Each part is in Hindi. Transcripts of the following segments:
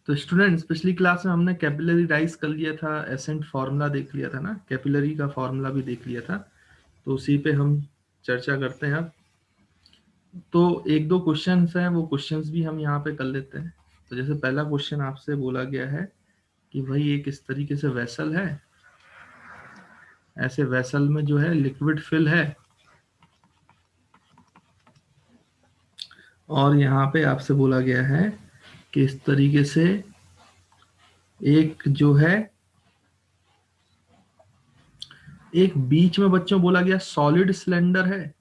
तो स्टूडेंट्स, पिछली क्लास में हमने कैपिलरी राइज कर लिया था, एसेंट फार्मूला देख लिया था ना, कैपिलरी का फार्मूला भी देख लिया था। तो उसी पे हम चर्चा करते हैं अब। तो एक दो क्वेश्चंस हैं, वो क्वेश्चंस भी हम यहाँ पे कर लेते हैं। तो जैसे पहला क्वेश्चन आपसे बोला गया है कि भाई एक इस तरीके से वेसल है, ऐसे वेसल में जो है लिक्विड फिल है, और यहाँ पे आपसे बोला गया है कि इस तरीके से एक जो है, एक बीच में बच्चों बोला गया सॉलिड सिलेंडर है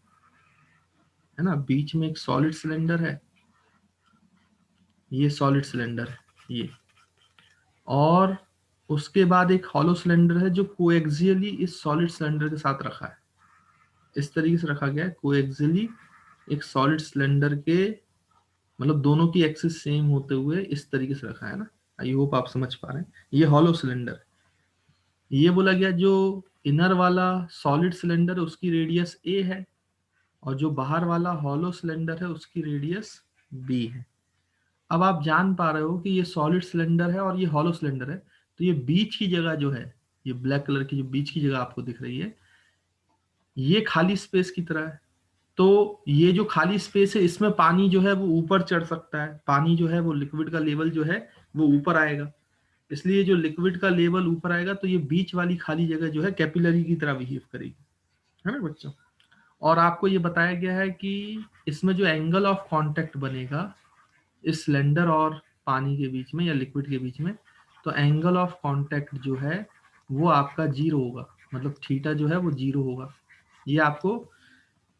ना, बीच में एक सॉलिड सिलेंडर है, ये सॉलिड सिलेंडर है ये, और उसके बाद एक हॉलो सिलेंडर है जो कोएक्सियली इस सॉलिड सिलेंडर के साथ रखा है। इस तरीके से रखा गया है कोएक्सियली एक सॉलिड सिलेंडर के, मतलब दोनों की एक्सिस सेम होते हुए इस तरीके से रखा है ना। आई होप आप समझ पा रहे हैं। ये हॉलो सिलेंडर, ये बोला गया जो इनर वाला सॉलिड सिलेंडर है उसकी रेडियस ए है, और जो बाहर वाला हॉलो सिलेंडर है उसकी रेडियस बी है। अब आप जान पा रहे हो कि ये सॉलिड सिलेंडर है और ये हॉलो सिलेंडर है, तो ये बीच की जगह जो है, ये ब्लैक कलर की जो बीच की जगह आपको दिख रही है, ये खाली स्पेस की तरह है। तो ये जो खाली स्पेस है इसमें पानी जो है वो ऊपर चढ़ सकता है, पानी जो है वो लिक्विड का लेवल जो है वो ऊपर आएगा। इसलिए जो लिक्विड का लेवल ऊपर आएगा तो ये बीच वाली खाली जगह जो है कैपिलरी की तरह बिहेव करेगी, है ना बच्चों। और आपको ये बताया गया है कि इसमें जो एंगल ऑफ कांटेक्ट बनेगा इस सिलेंडर और पानी के बीच में या लिक्विड के बीच में, तो एंगल ऑफ कांटेक्ट जो है वो आपका जीरो होगा, मतलब थीटा जो है वो जीरो होगा। ये आपको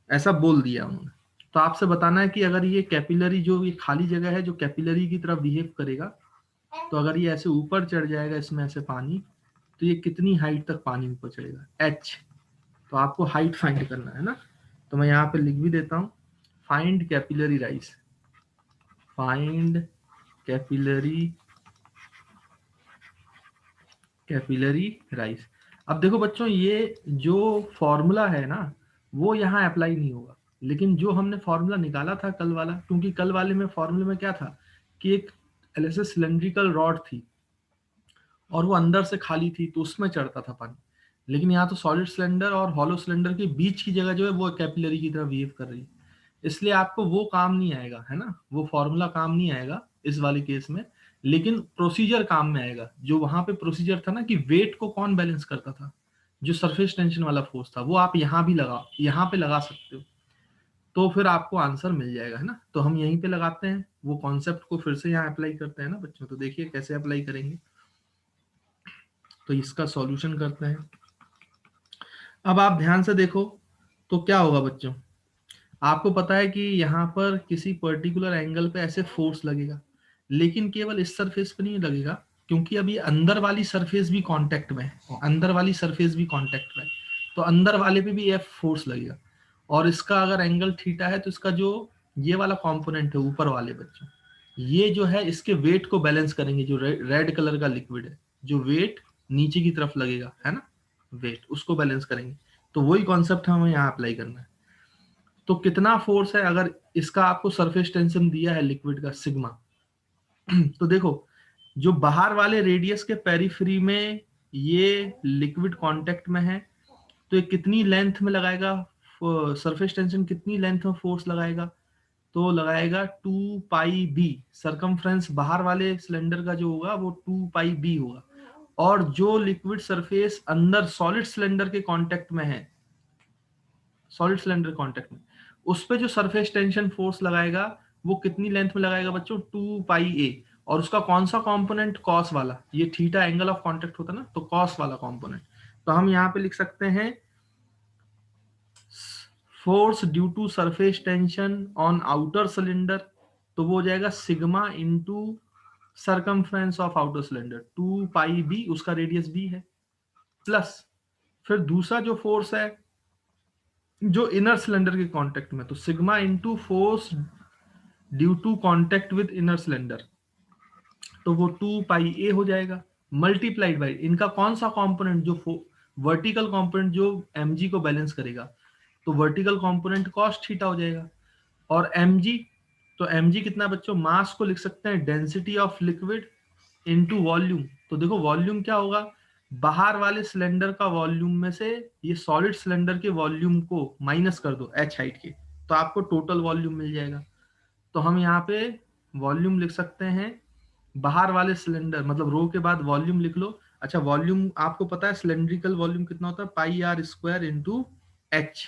ऐसा बोल दिया उन्होंने। तो आपसे बताना है कि अगर ये कैपिलरी जो ये खाली जगह है जो कैपिलरी की तरह बिहेव करेगा, तो अगर ये ऐसे ऊपर चढ़ जाएगा इसमें ऐसे पानी, तो ये कितनी हाइट तक पानी ऊपर चढ़ेगा, h। तो आपको हाइट फाइंड करना है ना। तो मैं यहाँ पे लिख भी देता हूँ, find capillary rise, find capillary rise. अब देखो बच्चों, ये जो फॉर्मूला है ना वो यहाँ अप्लाई नहीं होगा, लेकिन जो हमने फॉर्मूला निकाला था कल वाला, क्योंकि कल वाले में फॉर्मूले में क्या था कि एक ऐसे सिलेंड्रिकल रॉड थी और वो अंदर से खाली थी तो उसमें चढ़ता था पानी, लेकिन यहाँ तो सॉलिड सिलेंडर और हॉलो सिलेंडर के बीच की जगह जो है वो कैपिलरी की तरह बिहेव कर रही है, इसलिए आपको वो काम नहीं आएगा, है ना, वो फॉर्मूला काम नहीं आएगा इस वाले केस में। लेकिन प्रोसीजर काम में आएगा। जो वहां पे प्रोसीजर था ना कि वेट को कौन बैलेंस करता था, जो सरफेस टेंशन वाला फोर्स था, वो आप यहाँ भी यहाँ पे लगा सकते हो, तो फिर आपको आंसर मिल जाएगा, है ना। तो हम यहीं पे लगाते हैं, वो कॉन्सेप्ट को फिर से यहाँ अप्लाई करते हैं ना बच्चों। तो देखिए कैसे अप्लाई करेंगे। तो इसका सॉल्यूशन करते हैं। अब आप ध्यान से देखो तो क्या होगा बच्चों, आपको पता है कि यहाँ पर किसी पर्टिकुलर एंगल पे ऐसे फोर्स लगेगा, लेकिन केवल इस सरफेस पे नहीं लगेगा, क्योंकि अभी अंदर वाली सरफेस भी कांटेक्ट में है, अंदर वाली सरफेस भी कांटेक्ट में है, तो अंदर वाले पे भी एफ फोर्स लगेगा। और इसका अगर एंगल थीटा है तो इसका जो ये वाला कंपोनेंट है ऊपर वाले बच्चों, ये जो है इसके वेट को बैलेंस करेंगे। जो रेड कलर का लिक्विड है, जो वेट नीचे की तरफ लगेगा, है ना, वेट उसको बैलेंस करेंगे। तो वही कॉन्सेप्ट हमें यहाँ अप्लाई करना है। तो कितना फोर्स है, अगर इसका आपको सरफेस टेंशन दिया है लिक्विड का सिग्मा, तो देखो जो बाहर वाले रेडियस के पेरिफेरी में ये लिक्विड कांटेक्ट में है, तो ये कितनी लेंथ में लगाएगा सरफेस टेंशन, कितनी लेंथ में फोर्स लगाएगा, तो लगाएगा 2 पाई बी। सरकमफ्रेंस बाहर वाले सिलेंडर का जो होगा वो 2 पाई बी होगा, और जो लिक्विड सरफेस अंदर सॉलिड सिलेंडर के कांटेक्ट में है, सॉलिड सिलेंडर कांटेक्ट में, उस पे जो सरफेस टेंशन फोर्स लगाएगा वो कितनी लेंथ में लगाएगा बच्चों, 2 पाई ए। और उसका कौन सा कंपोनेंट, कॉस वाला। ये थीटा एंगल ऑफ कांटेक्ट होता है ना, तो कॉस वाला कंपोनेंट। तो हम यहाँ पे लिख सकते हैं force due to surface tension on outer cylinder, तो वो हो जाएगा sigma into circumference of outer cylinder, 2 pi b, उसका रेडियस बी है, प्लस फिर दूसरा जो फोर्स है जो इनर सिलेंडर के कांटेक्ट में, तो sigma into force due to contact with inner cylinder, तो वो 2 पाई ए हो जाएगा, मल्टीप्लाइड बाई इनका कौन सा कंपोनेंट, जो वर्टिकल कंपोनेंट जो mg को बैलेंस करेगा, तो वर्टिकल कंपोनेंट कॉस थीटा हो जाएगा। और mg, तो mg कितना बच्चों, मास को लिख सकते हैं density of liquid into volume. तो देखो वॉल्यूम क्या होगा, बाहर वाले सिलेंडर का वॉल्यूम में से ये सॉलिड सिलेंडर के वॉल्यूम को माइनस कर दो h हाइट के, तो आपको टोटल वॉल्यूम मिल जाएगा। तो हम यहाँ पे वॉल्यूम लिख सकते हैं, बाहर वाले सिलेंडर मतलब रो के बाद वॉल्यूम लिख लो। अच्छा वॉल्यूम आपको पता है सिलेंड्रिकल वॉल्यूम कितना होता है, पाई आर स्क्वायर इंटू एच।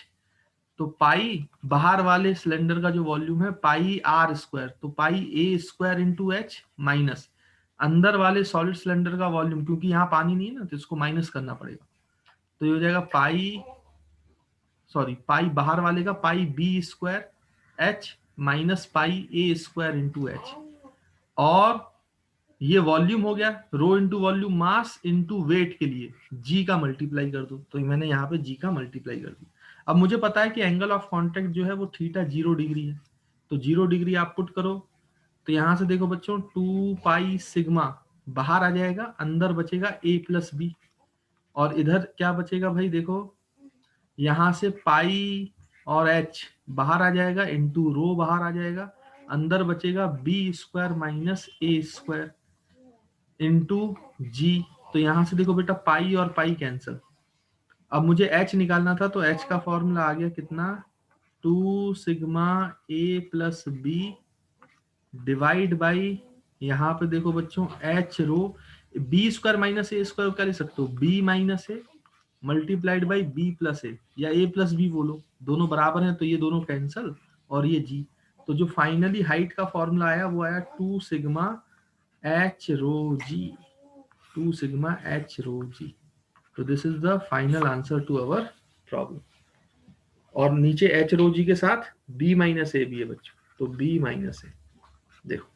तो पाई बाहर वाले सिलेंडर का जो वॉल्यूम है पाई आर स्क्वायर, तो पाई A square into H minus अंदर वाले सॉलिड सिलेंडर का वॉल्यूम, क्योंकि यहाँ पानी नहीं है ना तो इसको माइनस करना पड़ेगा। तो ये हो जाएगा पाई बाहर वाले का pi B square H minus pi A square into H. और ये वॉल्यूम हो गया, rho into volume mass into weight के लिए जी का मल्टीप्लाई कर दो, तो मैंने यहाँ पे जी का मल्टीप्लाई कर दिया। अब मुझे पता है कि एंगल ऑफ कांटेक्ट जो है वो थीटा 0 डिग्री है, तो 0 डिग्री आप पुट करो। तो यहां से देखो बच्चों 2 पाई सिग्मा बाहर आ जाएगा, अंदर बचेगा a प्लस बी, और इधर क्या बचेगा भाई देखो, यहां से पाई और h बाहर आ जाएगा इंटू रो बाहर आ जाएगा, अंदर बचेगा B square minus A square into जी। तो यहां से देखो बेटा पाई और पाई कैंसिल। अब मुझे h निकालना था, तो h का फॉर्मूला आ गया कितना, 2 sigma a plus B divide by, यहाँ पे देखो बच्चों h rho, B square minus A square क्या लिख सकते हो, B minus A multiplied by B plus A, या ए प्लस बी बोलो, दोनों बराबर हैं तो ये दोनों कैंसल, और ये जी। तो जो फाइनली हाइट का फॉर्मूला आया वो आया 2 sigma h rho g, 2 sigma h rho g. तो this is the final answer to our problem. और नीचे h रो जी के साथ b माइनस ए भी है बच्चों, तो b माइनस ए, देखो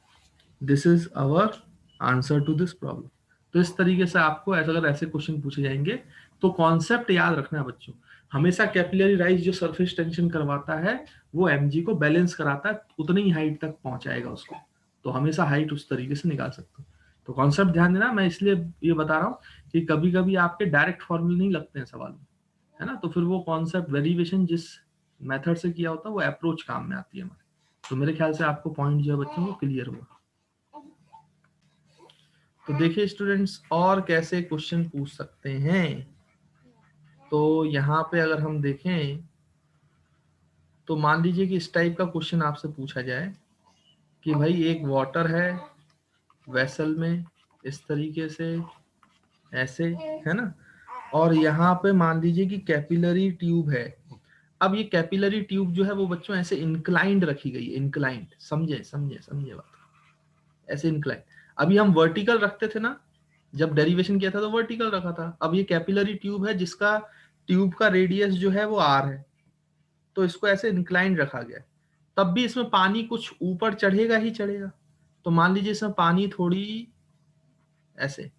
this is our answer to this problem. तो इस तरीके से आपको अगर ऐसे क्वेश्चन पूछे जाएंगे तो कॉन्सेप्ट याद रखना है बच्चों, हमेशा कैपिलरी राइज जो सरफेस टेंशन करवाता है वो एमजी को बैलेंस कराता है, उतनी ही हाइट तक पहुंचाएगा उसको, तो हमेशा हाइट उस तरीके से निकाल सकते हो। तो कॉन्सेप्ट ध्यान देना, मैं इसलिए ये बता रहा हूँ कि कभी कभी आपके डायरेक्ट फॉर्मूले नहीं लगते हैं सवाल में, है ना, तो फिर वो कॉन्सेप्ट वेरिएशन जिस मेथड से किया होता है वो अप्रोच काम में आती है हमारे। तो मेरे ख्याल से आपको पॉइंट जो है बच्चों को क्लियर हुआ। तो देखिए स्टूडेंट्स और कैसे क्वेश्चन पूछ सकते हैं, तो यहाँ पे अगर हम देखें तो मान लीजिए कि इस टाइप का क्वेश्चन आपसे पूछा जाए कि भाई एक वाटर है वेसल में इस तरीके से ऐसे, है ना, और यहाँ पे मान लीजिए कि कैपिलरी ट्यूब है। अब ये कैपिलरी ट्यूब जो है वो बच्चों ऐसे इंक्लाइंड रखी गई है, इंक्लाइंड, समझे समझे समझे बात, ऐसे इंक्लाइंड। अभी हम वर्टिकल रखते थे ना, जब डेरिवेशन किया था तो वर्टिकल रखा था। अब ये कैपिलरी ट्यूब है जिसका ट्यूब का रेडियस जो है वो आर है, तो इसको ऐसे इंक्लाइंड रखा गया है। तब भी इसमें पानी कुछ ऊपर चढ़ेगा ही चढ़ेगा। तो मान लीजिए इसमें पानी थोड़ी ऐसे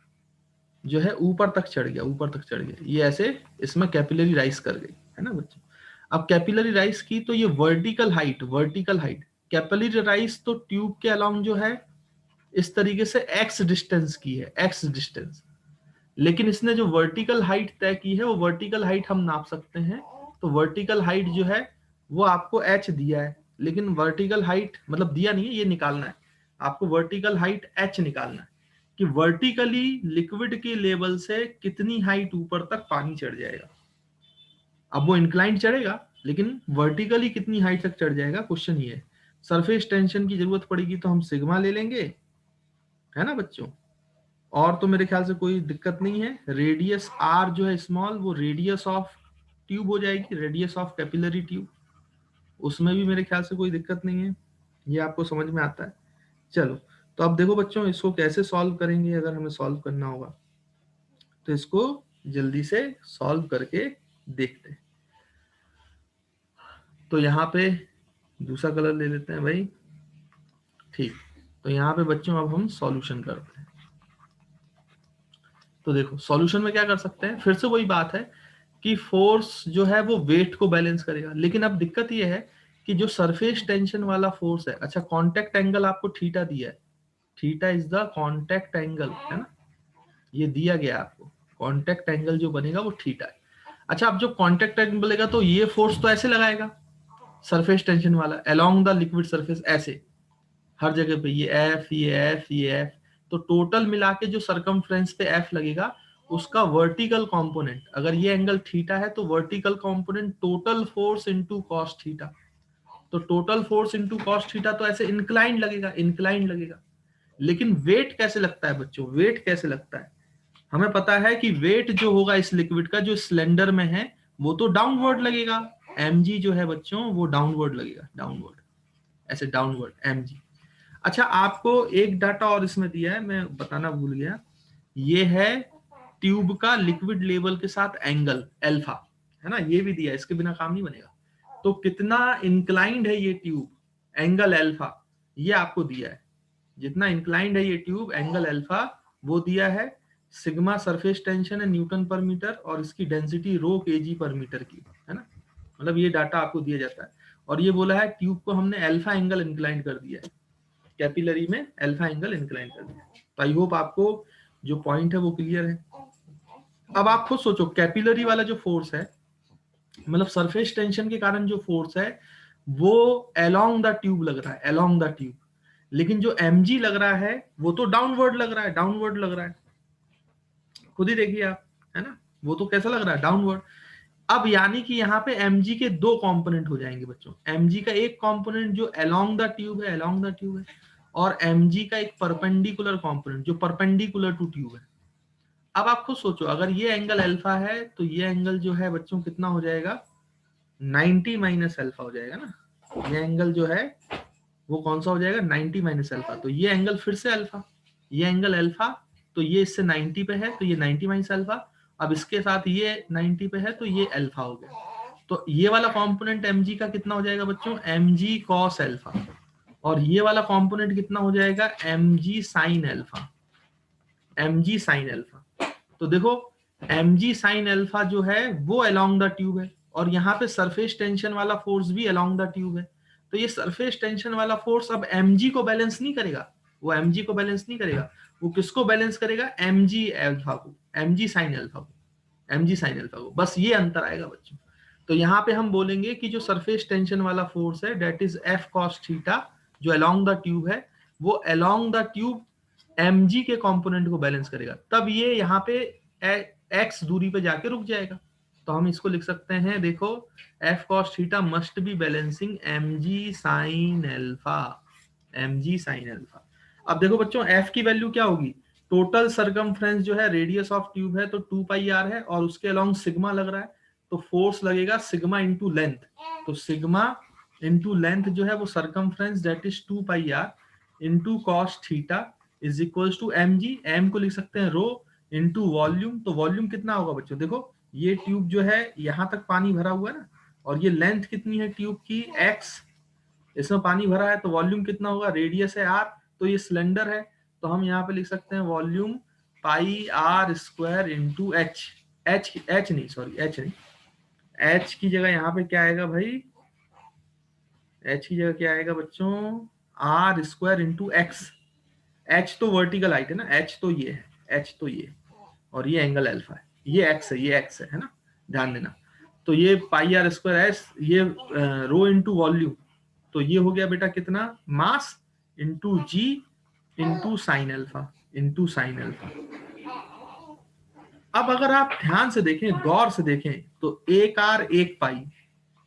जो है ऊपर तक चढ़ गया, ऊपर तक चढ़ गया, ये ऐसे इसमें कैपिलरी राइज कर गई, है ना बच्चों। अब कैपिलरी राइज की तो ये वर्टिकल हाइट कैपिलरी राइज तो ट्यूब के अलाउंग जो है इस तरीके से एक्स डिस्टेंस की है, एक्स डिस्टेंस। लेकिन इसने जो वर्टिकल हाइट तय की है वो वर्टिकल हाइट हम नाप सकते हैं। तो वर्टिकल हाइट जो है वो आपको h दिया है, लेकिन वर्टिकल हाइट मतलब दिया नहीं है, ये निकालना है आपको, वर्टिकल हाइट h निकालना है कि वर्टिकली लिक्विड के लेवल से कितनी हाइट ऊपर तक पानी चढ़ जाएगा। अब वो इंक्लाइंड चढ़ेगा लेकिन वर्टिकली कितनी हाइट तक चढ़ जाएगा, क्वेश्चन ये है। सरफेस टेंशन की जरूरत पड़ेगी तो हम सिग्मा ले लेंगे, है ना बच्चों। और तो मेरे ख्याल से कोई दिक्कत नहीं है। रेडियस आर जो है स्मॉल, वो रेडियस ऑफ ट्यूब हो जाएगी, रेडियस ऑफ कैपिलरी ट्यूब, उसमें भी मेरे ख्याल से कोई दिक्कत नहीं है, ये आपको समझ में आता है। चलो तो अब देखो बच्चों इसको कैसे सॉल्व करेंगे, अगर हमें सॉल्व करना होगा तो इसको जल्दी से सॉल्व करके देखते हैं। तो यहाँ पे दूसरा कलर ले लेते हैं भाई, ठीक। तो यहाँ पे बच्चों अब हम सॉल्यूशन करते हैं। तो देखो सॉल्यूशन में क्या कर सकते हैं, फिर से वही बात है कि फोर्स जो है वो वेट को बैलेंस करेगा, लेकिन अब दिक्कत ये है कि जो सरफेस टेंशन वाला फोर्स है, अच्छा कांटेक्ट एंगल आपको थीटा दिया है, theta is the contact angle, है ना, ये दिया गया आपको, कांटेक्ट एंगल जो बनेगा वो थीटा है। अच्छा अब जो कांटेक्ट एंगल बनेगा तो ये फोर्स तो ऐसे लगाएगा सरफेस टेंशन वाला अलोंग द लिक्विड सरफेस, ऐसे हर जगह पे ये एफ ये एफ ये एफ, तो टोटल मिला के जो सरकमफ्रेंस पे एफ लगेगा उसका वर्टिकल कंपोनेंट, अगर ये एंगल थीटा है तो vertical component total force into cos theta. तो total force into cos theta तो ऐसे इंक्लाइन लगेगा, इंक्लाइन लगेगा। लेकिन वेट कैसे लगता है बच्चों, वेट कैसे लगता है? हमें पता है कि वेट जो होगा इस लिक्विड का जो सिलेंडर में है वो तो डाउनवर्ड लगेगा। mg जो है बच्चों वो डाउनवर्ड लगेगा, डाउनवर्ड, ऐसे डाउनवर्ड mg। अच्छा, आपको एक डाटा और इसमें दिया है, मैं बताना भूल गया। ये है ट्यूब का लिक्विड लेवल के साथ एंगल अल्फा, है ना, ये भी दिया है, इसके बिना काम नहीं बनेगा। तो कितना इंक्लाइंड है ये ट्यूब, एंगल अल्फा, ये आपको दिया है। जितना इंक्लाइंड है ये ट्यूब, एंगल अल्फा, वो दिया है। सिग्मा सरफेस टेंशन है न्यूटन पर मीटर, और इसकी डेंसिटी रो केजी पर मीटर की, है ना। मतलब ये डाटा आपको दिया जाता है। और ये बोला है ट्यूब को हमने अल्फा एंगल इंक्लाइन कर दिया है, कैपिलरी में अल्फा एंगल इंक्लाइन कर दिया। तो आई होप आपको जो पॉइंट है वो क्लियर है। अब आप खुद सोचो, कैपिलरी वाला जो फोर्स है, मतलब सरफेस टेंशन के कारण जो फोर्स है वो अलोंग द ट्यूब लग रहा है, अलोंग द ट्यूब। लेकिन जो mg लग रहा है वो तो डाउनवर्ड लग रहा है, डाउनवर्ड लग रहा है। खुद ही देखिए आप, है ना, वो तो कैसा लग रहा है, डाउनवर्ड। अब यानी कि यहाँ पे mg के दो कंपोनेंट हो जाएंगे बच्चों। mg का एक कंपोनेंट जो अलोंग द ट्यूब है, अलोंग द ट्यूब है, और mg का एक परपेंडिकुलर कंपोनेंट जो परपेंडिकुलर टू ट्यूब है। अब आप खुद सोचो, अगर ये एंगल अल्फा है तो ये एंगल जो है बच्चों कितना हो जाएगा, 90 माइनस अल्फा हो जाएगा ना। ये एंगल जो है वो कौन सा हो जाएगा, 90 माइनस अल्फा। तो ये एंगल फिर से अल्फा, ये एंगल अल्फा, तो ये इससे 90 पे है तो ये 90 माइनस अल्फा। अब इसके साथ ये 90 पे है तो ये अल्फा हो गया। तो ये वाला कंपोनेंट mg का कितना हो जाएगा बच्चों, mg cos अल्फा। और ये वाला कंपोनेंट कितना हो जाएगा, mg sin alpha, mg sin alpha. तो देखो mg sin अल्फा जो है वो अलोंग द ट्यूब है, और यहाँ पे सरफेस टेंशन वाला फोर्स भी अलोंग द ट्यूब है। तो ये सरफेस टेंशन वाला फोर्स अब mg को बैलेंस नहीं करेगा, वो mg को बैलेंस नहीं करेगा, वो किसको बैलेंस करेगा, mg अल्फा को, mg sin अल्फा को, mg sin अल्फा को। बस ये अंतर आएगा बच्चों। तो यहाँ पे हम बोलेंगे कि जो सरफेस टेंशन वाला फोर्स है that is f cos theta, जो अलोंग द ट्यूब है, वो अलोंग द ट्यूब mg के कंपोनेंट को बैलेंस करेगा। तब ये यहाँ पे x दूरी पे जाके रुक जाएगा। तो हम इसको लिख सकते हैं, देखो, f cos theta must be balancing mg sin alpha, mg sin alpha. अब देखो बच्चों f की वैल्यू क्या होगी, टोटल सरकमफ्रेंस जो है रेडियस ऑफ ट्यूब है तो 2 पाई r है, और उसके अलोंग सिग्मा लग रहा है, तो फोर्स लगेगा सिग्मा इंटू लेंथ। तो सिग्मा इंटू लेंथ जो है वो circumference that is 2 pi r into cos theta is equals to mg, m को लिख सकते हैं रो इंटू वॉल्यूम। तो वॉल्यूम कितना होगा बच्चों, देखो ये ट्यूब जो है यहाँ तक पानी भरा हुआ है ना, और ये लेंथ कितनी है ट्यूब की, x, इसमें पानी भरा है, तो वॉल्यूम कितना होगा, रेडियस है r, तो ये सिलेंडर है, तो हम यहाँ पे लिख सकते हैं वॉल्यूम पाई r square into h। h नहीं, सॉरी h नहीं, h की जगह यहाँ पे क्या आएगा भाई, h की जगह क्या आएगा बच्चों, r square into x। h तो वर्टिकल हाइट है ना, h तो ये है, h तो ये, और ये एंगल अल्फा है, ये x है, ये x है ना, ध्यान देना। तो ये पाई आर स्क्वायर एस, ये रो इंटू वॉल्यूम, तो ये हो गया बेटा कितना, मास इंटू जी into sine alpha, into sine alpha. अब अगर आप ध्यान से देखें, गौर से देखें, तो एक आर एक पाई,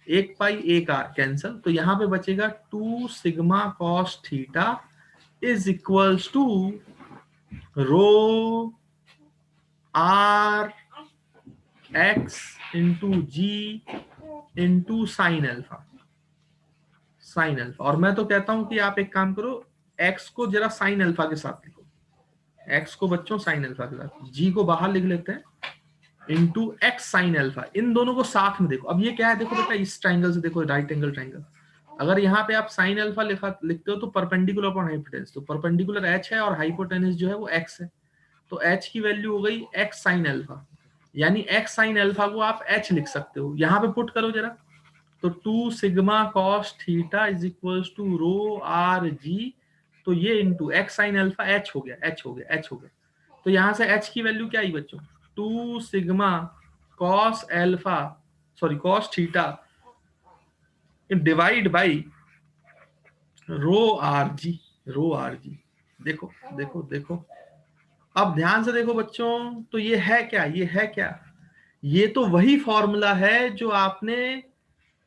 एक पाई एक आर कैंसल, तो यहां पे बचेगा 2 sigma cos theta is equals to rho r x into ji into sine alpha, sine alpha. और मैं तो कहता हूं कि आप एक काम करो, एक्स को जरा साइन अल्फा के साथ लिखो, एक्स को बच्चों साइन अल्फा के साथ, जी को बाहर लिख लेते हैं, इंटू एक्स साइन अल्फा, इन दोनों को साथ में देखो। अब ये क्या है, देखो बेटा इस ट्राइंगल से देखो, राइट एंगल ट्राइंगल, अगर यहाँ पे आप साइन अल्फा लिखते हो तो परपेंडिकुलर अपॉन हाइपोटेनस, तो परपेंडिकुलर एच है और हाइपोटेनस जो है वो एक्स है, तो एच की वैल्यू हो गई एक्स साइन अल्फा, यानी एक्स साइन अल्फा को आप एच लिख सकते हो। यहाँ पे पुट करो जरा, तो 2 sigma cos theta is equals to rho r g, तो ये into x sine alpha h हो गया, एच हो गया, एच हो गया। तो यहां से एच की वैल्यू क्या आई बच्चों, 2 sigma cos alpha, sorry cos theta divide by rho r g, rho r g. देखो देखो देखो, अब ध्यान से देखो बच्चों, तो ये है क्या, ये है क्या, ये तो वही फॉर्मूला है जो आपने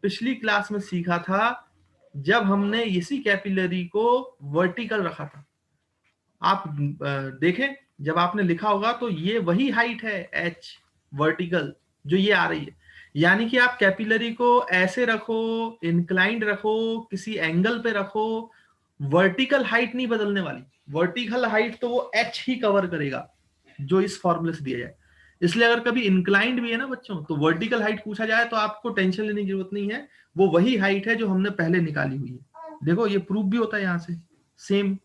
पिछली क्लास में सीखा था जब हमने इसी कैपिलरी को वर्टिकल रखा था। आप देखें, जब आपने लिखा होगा तो ये वही हाइट है एच वर्टिकल जो ये आ रही है। यानी कि आप कैपिलरी को ऐसे रखो, इंक्लाइंड रखो, किसी एंगल पे रखो, वर्टिकल हाइट नहीं बदलने वाली। वर्टिकल हाइट तो वो एच ही कवर करेगा जो इस फॉर्मूले से दिया जाए। इसलिए अगर कभी इंक्लाइंड भी है ना बच्चों, तो वर्टिकल हाइट पूछा जाए तो आपको टेंशन लेने की जरूरत नहीं है, वो वही हाइट है जो हमने पहले निकाली हुई है। देखो ये प्रूफ भी होता है यहाँ से, सेम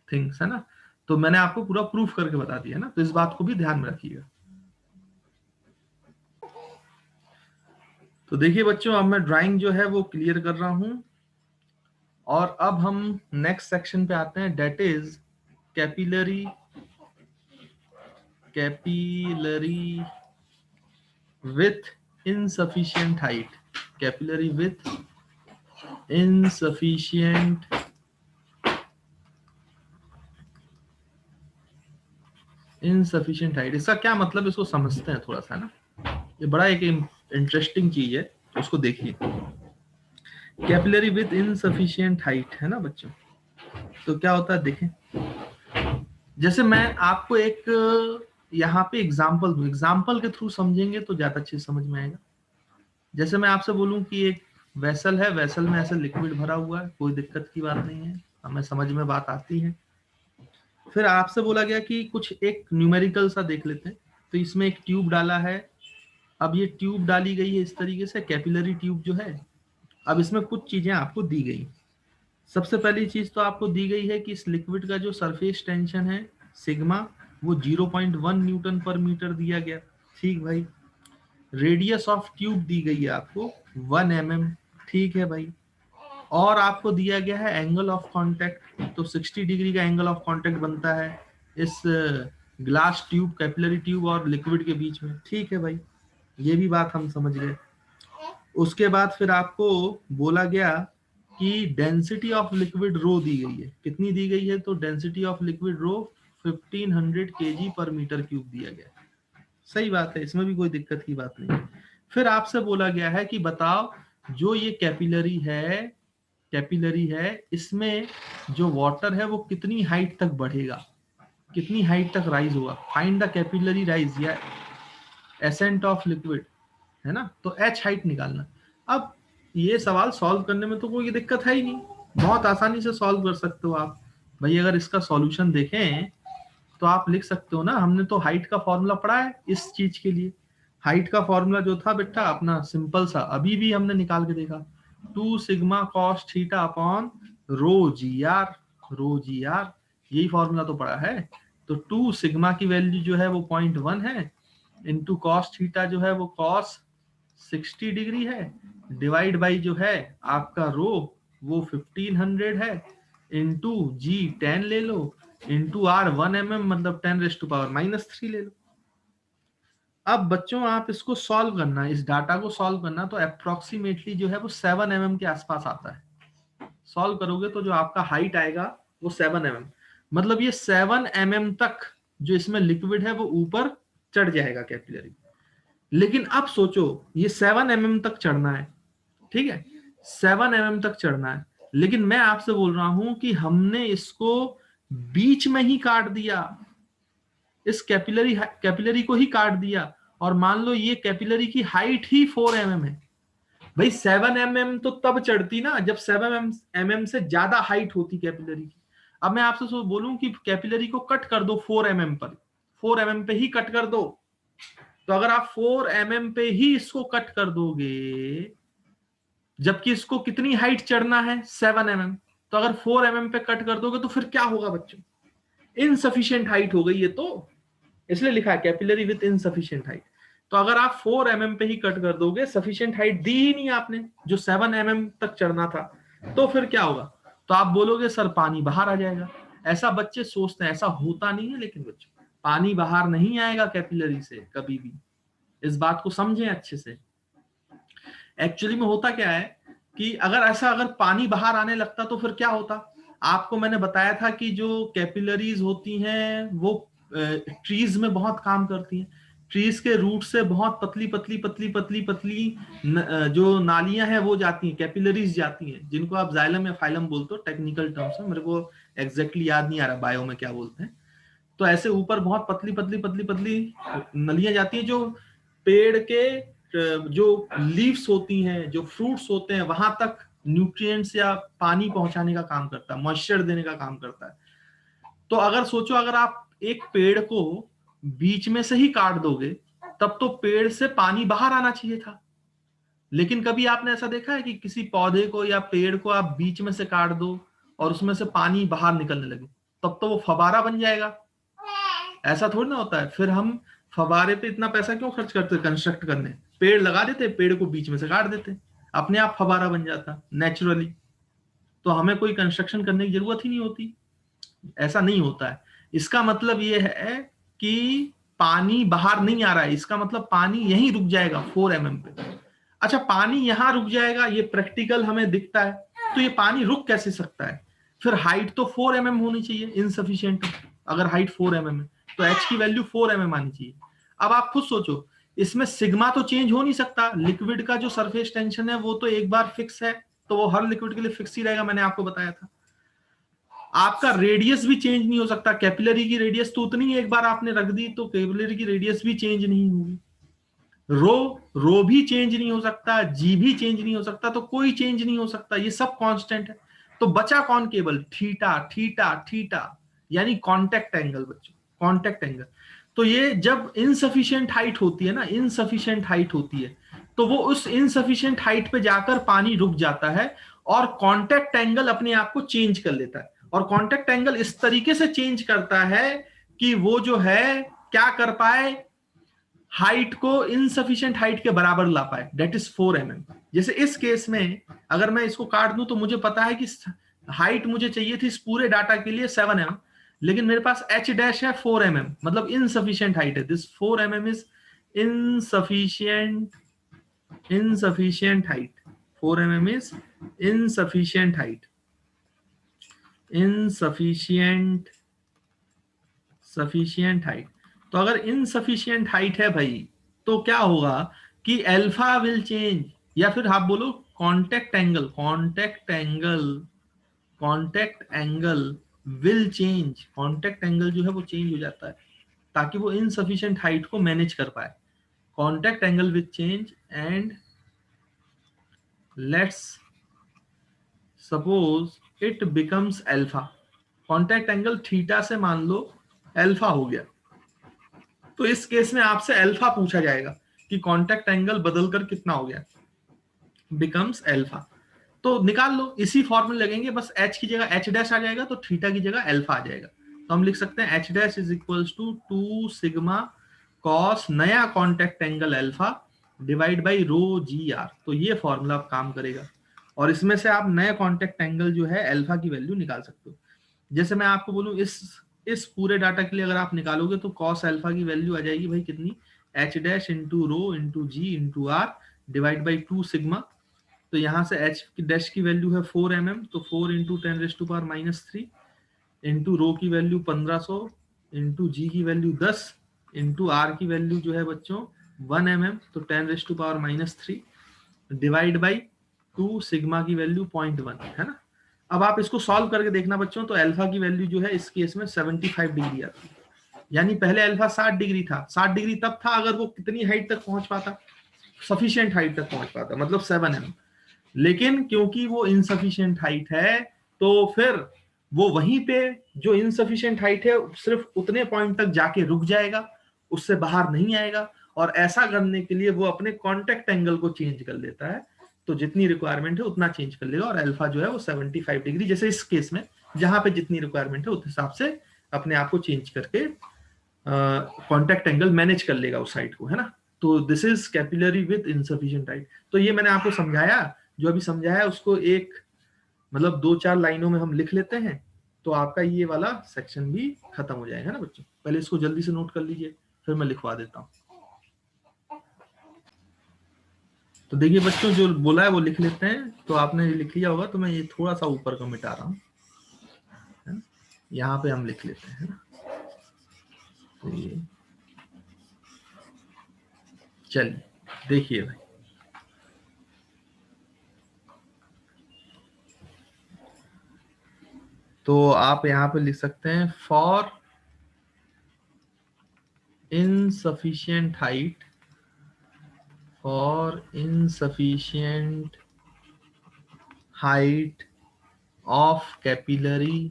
थिंग्स है ना। तो मैंने आपको पूरा प्रूफ करके बता दिया ना, तो इस बात को भी ध्यान में रखिएगा। तो देखिए बच्चों, अब मैं ड्राइंग जो है वो क्लियर कर रहा हूं, और अब हम नेक्स्ट सेक्शन पे आते हैं, that is capillary with insufficient height, capillary with insufficient height. इसका क्या मतलब, इसको समझते हैं थोड़ा सा ना। ये बड़ा एक इंटरेस्टिंग चीज है, तो उसको देखिए। कैपिलरी विथ इनसफिशियंट हाइट है ना बच्चों, तो क्या होता है देखें। जैसे मैं आपको एक यहाँ पे एग्जाम्पल दूं, एग्जाम्पल के थ्रू समझेंगे तो ज्यादा अच्छे समझ में आएगा। जैसे मैं आपसे बोलूं कि एक वेसल है, वेसल में ऐसे लिक्विड भरा हुआ है, कोई दिक्कत की बात नहीं है, हमें समझ में बात आती है। फिर आपसे बोला गया कि कुछ एक न्यूमेरिकल सा देख लेते हैं, तो इसमें एक ट्यूब डाला है। अब ये ट्यूब डाली गई है इस तरीके से, कैपिलरी ट्यूब जो है। अब इसमें कुछ चीजें आपको दी गई। सबसे पहली चीज तो आपको दी गई है कि इस लिक्विड का जो सरफेस टेंशन है सिग्मा, वो 0.1 न्यूटन पर मीटर दिया गया। ठीक भाई। रेडियस ऑफ ट्यूब दी गई है आपको 1 mm। ठीक है भाई। और आपको दिया गया है एंगल ऑफ कांटेक्ट, तो 60 डिग्री का एंगल ऑफ कांटेक्ट बनता है इस ग्लास ट्यूब, कैपिलरी ट्यूब और लिक्विड के बीच में। ठीक है भाई, ये भी बात हम समझ गए। उसके बाद फिर आपको बोला गया कि डेंसिटी ऑफ लिक्विड रो दी गई है। कितनी दी गई है, तो density of liquid rho 1500 kg पर मीटर क्यूब दिया गया। सही बात है, इसमें भी कोई दिक्कत की बात नहीं। फिर आपसे बोला गया है कि बताओ, जो ये कैपिलरी है, इसमें जो वाटर है वो कितनी हाइट तक बढ़ेगा, कितनी हाइट तक राइज होगा। फाइंड द कैपिलरी राइज या एसेंट ऑफ लिक्विड, है ना। तो एच हाइट निकालना। अब ये सवाल सॉल्व करने में तो कोई दिक्कत है ही नहीं, बहुत आसानी से सॉल्व कर सकते हो आप। भाई अगर इसका सॉल्यूशन देखें तो आप लिख सकते हो ना, हमने तो हाइट का फॉर्मूला पढ़ा है इस चीज के लिए। हाइट का फॉर्मूला जो था बेटा अपना सिंपल सा, अभी भी हमने निकाल के देखा, 2 sigma cos theta upon rho जी आर, यही फॉर्मूला तो पढ़ा है। तो 2 सिग्मा की वैल्यू जो है वो 0.1 है, इंटू कॉस थीटा जो है वो कॉस 60 डिग्री है, डिवाइड बाई जो है आपका रो वो 1500 है, इंटू जी 10 ले लो, इंटू आर 1 mm, मतलब 10⁻³ ले लो। अब बच्चों आप इसको सॉल्व करना, इस डाटा को सॉल्व करना, तो अप्रोक्सीमेटली जो है वो 7 mm के आसपास आता है। सॉल्व करोगे तो जो आपका हाइट आएगा वो 7 mm, मतलब ये 7 mm तक जो इसमें लिक्विड है वो ऊपर चढ़ जाएगा कैपिलरी। लेकिन अब सोचो, ये 7 mm तक चढ़ना है, ठीक है, 7 mm तक चढ़ना है, लेकिन मैं आपसे बोल रहा हूं कि हमने इसको बीच में ही काट दिया, इस कैपिलरी को ही काट दिया, और मान लो ये कैपिलरी की हाइट ही 4 mm है। भाई 7 mm तो तब चढ़ती ना जब 7 mm से ज्यादा हाइट होती कैपिलरी की। अब मैं आपसे बोलूं कि कैपिलरी को कट कर दो 4 mm पर, 4 mm पे ही कट कर दो, तो अगर आप 4 mm पे ही इसको कट कर दोगे, जबकि इसको कितनी हाइट चढ़ना है 7 mm, तो अगर 4 mm पे कट कर दोगे तो फिर क्या होगा बच्चों, इनसफिशियंट हाइट हो गई है। तो इसलिए लिखा है कैपिलरी विद इनसफिशियंट हाइट। तो अगर आप 4 mm पे ही कट कर दोगे, सफिशियंट हाइट दी ही नहीं आपने जो 7 mm तक चढ़ना था, तो फिर क्या होगा, तो आप बोलोगे सर पानी बाहर आ जाएगा। ऐसा बच्चे सोचते हैं, ऐसा होता नहीं है, लेकिन बच्चों पानी बाहर नहीं आएगा कैपिलरी से कभी भी, इस बात को समझें अच्छे से। एक्चुअली में होता क्या है कि अगर पानी बाहर आने लगता तो फिर क्या होता। आपको मैंने बताया था कि जो कैपिलरीज होती हैं वो ट्रीज में बहुत काम करती हैं। ट्रीज के रूट से बहुत पतली पतली पतली पतली पतली जो नालियां हैं वो जाती हैं, कैपिलरीज जाती हैं, जिनको आप जाइलम या फाइलम बोलते हो टेक्निकल टर्म्स में, मेरे को एग्जैक्टली याद नहीं आ रहा बायो में क्या बोलते हैं। तो ऐसे ऊपर बहुत पतली पतली पतली पतली नलियां जाती हैं, जो पेड़ के जो लीव्स होती हैं, जो फ्रूट्स होते हैं, वहां तक न्यूट्रिएंट्स या पानी पहुंचाने का काम करता है, मॉइस्चर देने का काम करता है। तो अगर सोचो, अगर आप एक पेड़ को बीच में से ही काट दोगे, तब तो पेड़ से पानी बाहर आना चाहिए था। लेकिन कभी आपने ऐसा देखा है कि किसी पौधे को या पेड़ को आप बीच में से काट दो और उसमें से पानी बाहर निकलने लगे? तब तो वो फवारा बन जाएगा। ऐसा थोड़ी ना होता है। फिर हम फवारे पे इतना पैसा क्यों खर्च करते कंस्ट्रक्ट करने? पेड़ लगा देते, पेड़ को बीच में से काट देते, अपने आप फवारा बन जाता नेचुरली। तो हमें कोई कंस्ट्रक्शन करने की जरूरत ही नहीं होती। ऐसा नहीं होता है। इसका मतलब ये है कि पानी बाहर नहीं आ रहा है, इसका मतलब पानी यहीं रुक जाएगा 4 mm पे। अच्छा, पानी यहां रुक जाएगा, ये प्रैक्टिकल हमें दिखता है, तो ये पानी रुक कैसे सकता है? फिर हाइट तो 4 mm होनी चाहिए, इनसफिशियंट। अगर हाइट 4 mm है तो एच की वैल्यू 4 mm आनी चाहिए। अब आप खुद सोचो, इसमें सिग्मा तो चेंज हो नहीं सकता। लिक्विड का जो सरफेस टेंशन है वो तो एक बार फिक्स है, तो वो हर लिक्विड के लिए फिक्स ही रहेगा, मैंने आपको बताया था। आपका रेडियस भी चेंज नहीं हो सकता। कैपिलरी की रेडियस तो उतनी एक बार आपने रख दी तो कैपिलरी की रेडियस भी चेंज नहीं होगी। रो भी चेंज नहीं हो सकता, जी भी चेंज नहीं हो सकता, तो कोई चेंज नहीं हो सकता, ये सब कांस्टेंट है। तो बचा कौन? केवल थीटा थीटा थीटा, यानी कांटेक्ट एंगल बच्चों, कांटेक्ट एंगल। तो ये जब इनसफिशिएंट हाइट होती है ना, इनसफिशिएंट हाइट होती है, तो वो उस इनसफिशिएंट हाइट पे जाकर पानी रुक जाता है और कांटेक्ट एंगल अपने आप को चेंज कर लेता है। और कांटेक्ट एंगल इस तरीके से चेंज करता है कि वो जो है क्या कर पाए, हाइट को इनसफिशिएंट हाइट के बराबर ला पाए, दैट इज 4 mm। जैसे इस केस में अगर मैं इसको काट दूं तो मुझे पता है कि हाइट मुझे चाहिए थी इस पूरे डाटा के लिए 7 mm, लेकिन मेरे पास h डैश है 4 mm, मतलब इनसफिशिएंट हाइट है। This 4 mm is insufficient height. 4 mm is insufficient height, sufficient height. तो अगर इनसफिशिएंट हाइट है भाई, तो क्या होगा कि अल्फा विल चेंज, या फिर आप बोलो contact angle, contact angle will change. Contact angle जो है वो चेंज हो जाता है ताकि वो इनसफिशिएंट हाइट को मैनेज कर पाए। Contact angle will change and let's suppose it becomes alpha. Contact angle theta से मान लो अल्फा हो गया, तो इस केस में आपसे अल्फा पूछा जाएगा कि कांटेक्ट एंगल बदलकर कितना हो गया, बिकम्स अल्फा। तो निकाल लो, इसी फॉर्मूले लगेंगे, बस h की जगह h डैश आ जाएगा तो थीटा की जगह अल्फा आ जाएगा। तो हम लिख सकते हैं h dash is equals to 2 sigma cos नया contact angle alpha divide by rho ji R. तो ये फॉर्मूला काम करेगा और इसमें से आप नया कांटेक्ट एंगल जो है अल्फा की वैल्यू निकाल सकते हो। जैसे मैं आपको बोलूं, इस पूरे डाटा के लिए अगर आप निकालोगे तो कॉस अल्फा की वैल्यू आ जाएगी भाई कितनी, h dash into rho into ji into r divide by 2 sigma. तो यहां से h की डैश की वैल्यू है 4 mm, तो 4 इंटू 10⁻³ इंटू रो की वैल्यू 1500 इंटू जी की वैल्यू 10 इंटू आर की वैल्यू जो है बच्चों 1 mm, तो 10⁻³ डिवाइड बाई 2 सिग्मा की वैल्यू 0.1 है ना। अब आप इसको सॉल्व करके देखना बच्चों, तो अल्फा की वैल्यू जो है इस केस में 75 डिग्री आती है। यानी पहले अल्फा 60 डिग्री था। 60 डिग्री तब था अगर वो कितनी हाइट तक पहुंच पाता, सफिशिएंट हाइट तक पहुंच पाता, मतलब 7 mm। लेकिन क्योंकि वो इनसफिशिएंट हाइट है, तो फिर वो वहीं पे जो इनसफिशिएंट हाइट है सिर्फ उतने पॉइंट तक जाके रुक जाएगा, उससे बाहर नहीं आएगा। और ऐसा करने के लिए वो अपने कांटेक्ट एंगल को चेंज कर लेता है, तो जितनी रिक्वायरमेंट है उतना चेंज कर लेगा और अल्फा जो है वो 75 डिग्री, जैसे इस केस में जहां पे जितनी रिक्वायरमेंट है उस हिसाब से अपने आप को चेंज करके कांटेक्ट एंगल मैनेज कर लेगा उस साइड को, है ना। तो this is capillary with insufficient height. तो ये मैंने आपको समझाया, जो अभी समझाया उसको एक मतलब 2-4 लाइनों में हम लिख लेते हैं, तो आपका ये वाला सेक्शन भी खत्म हो जाएगा ना बच्चों। पहले इसको जल्दी से नोट कर लीजिए, फिर मैं लिखवा देता हूँ। तो देखिए बच्चों, जो बोला है वो लिख लेते हैं। तो आपने लिख लिया होगा, तो मैं ये थोड़ा सा ऊपर का मिटा रहा हूँ, यहाँ पे हम लिख लेते हैं, है ना। चलिए देखिए भाई, तो आप यहाँ पे लिख सकते हैं for insufficient height, for insufficient height of capillary,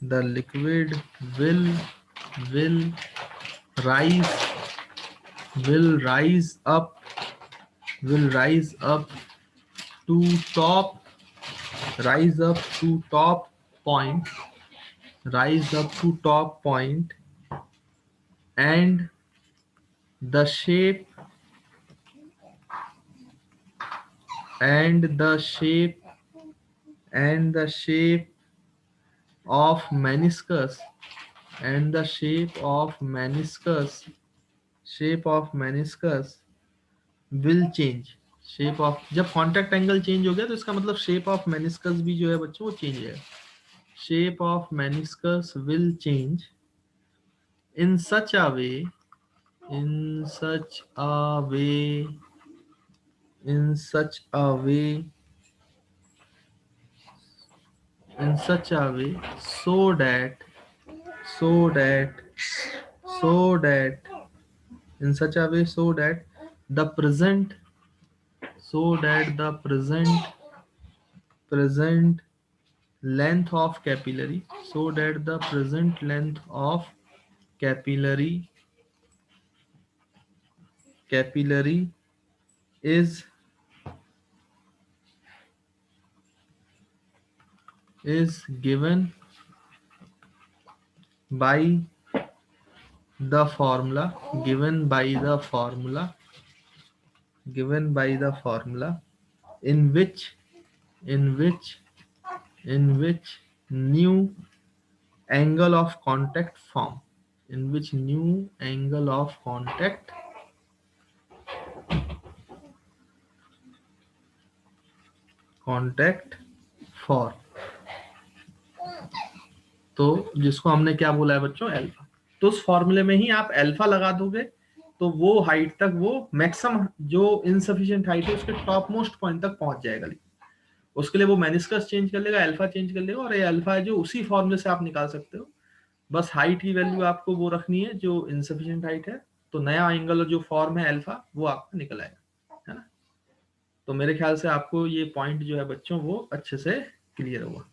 the liquid will will rise rise up to top point, and the shape and the shape of meniscus will change। Shape of, जब कांटेक्ट एंगल चेंज हो गया तो इसका मतलब शेप ऑफ मेनिस्कस भी जो है बच्चों वो चेंज है। Shape of meniscus will change in such a way in such a way in such a way in such a way so that so that so that in such a way so that the present present length of capillary so that the present length of capillary is given by the formula in which in which in which new angle of contact form form। तो जिसको हमने क्या बोला है बच्चों, अल्फा। तो उस फॉर्मूले में ही आप अल्फा लगा दोगे तो वो हाइट तक, वो मैक्सिमम जो इनसफिशिएंट हाइट है उसके टॉप मोस्ट पॉइंट तक पहुंच जाएगा। लेकिन उसके लिए वो मेनिस्कस चेंज कर लेगा, अल्फा चेंज कर लेगा, और ये अल्फा है जो उसी फॉर्मूले से आप निकाल सकते हो। बस हाइट की वैल्यू आपको वो रखनी है जो इनसफिशिएंट हाइट है, तो नया एंगल जो फॉर्म है अल्फा वो आपका निकल आएगा, है ना। तो मेरे ख्याल से आपको ये पॉइंट जो है बच्चों वो अच्छे से क्लियर हुआ।